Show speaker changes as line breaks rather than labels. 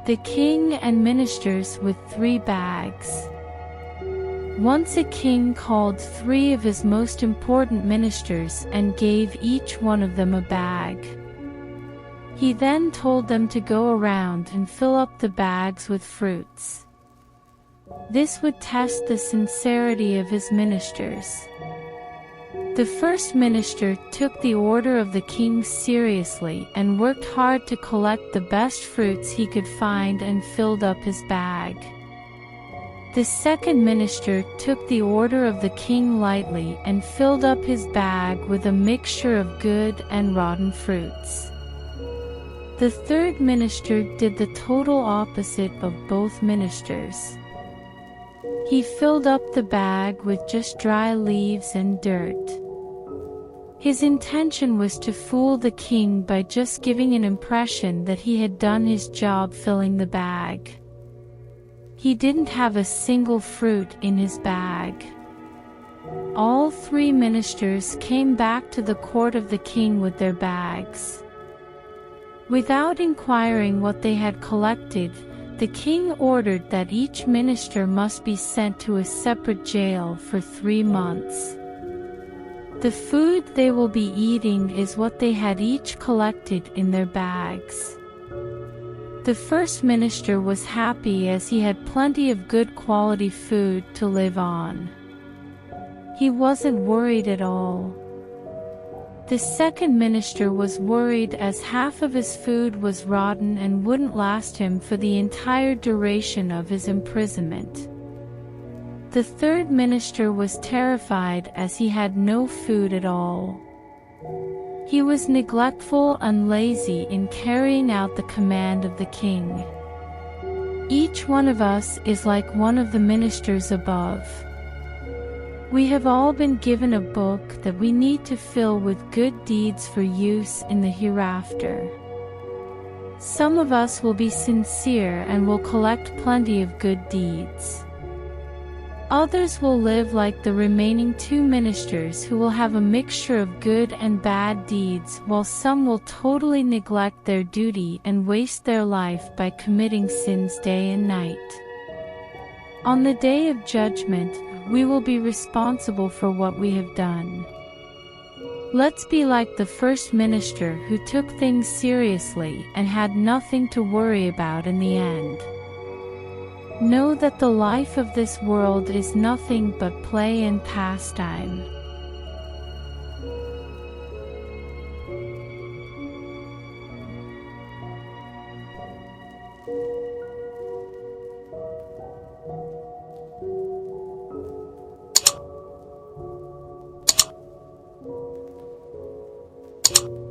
the king and ministers with 3 bags. Once a king called 3 of his most important ministers and gave each one of them a bag. He then told them to go around and fill up the bags with fruits. This would test the sincerity of his ministers. The first minister took the order of the king seriously and worked hard to collect the best fruits he could find and filled up his bag. The second minister took the order of the king lightly and filled up his bag with a mixture of good and rotten fruits. The third minister did the total opposite of both ministers. He filled up the bag with just dry leaves and dirt. His intention was to fool the king by just giving an impression that he had done his job filling the bag. He didn't have a single fruit in his bag. All 3 ministers came back to the court of the king with their bags. Without inquiring what they had collected, the king ordered that each minister must be sent to a separate jail for 3 months. The food they will be eating is what they had each collected in their bags. The first minister was happy as he had plenty of good quality food to live on. He wasn't worried at all. The second minister was worried as half of his food was rotten and wouldn't last him for the entire duration of his imprisonment. The third minister was terrified as he had no food at all. He was neglectful and lazy in carrying out the command of the king. Each one of us is like one of the ministers above. We have all been given a book that we need to fill with good deeds for use in the hereafter. Some of us will be sincere and will collect plenty of good deeds. Others will live like the remaining 2 ministers who will have a mixture of good and bad deeds, while some will totally neglect their duty and waste their life by committing sins day and night. On the day of judgment, we will be responsible for what we have done. Let's be like the first minister who took things seriously and had nothing to worry about in the end. Know that the life of this world is nothing but play and pastime.
You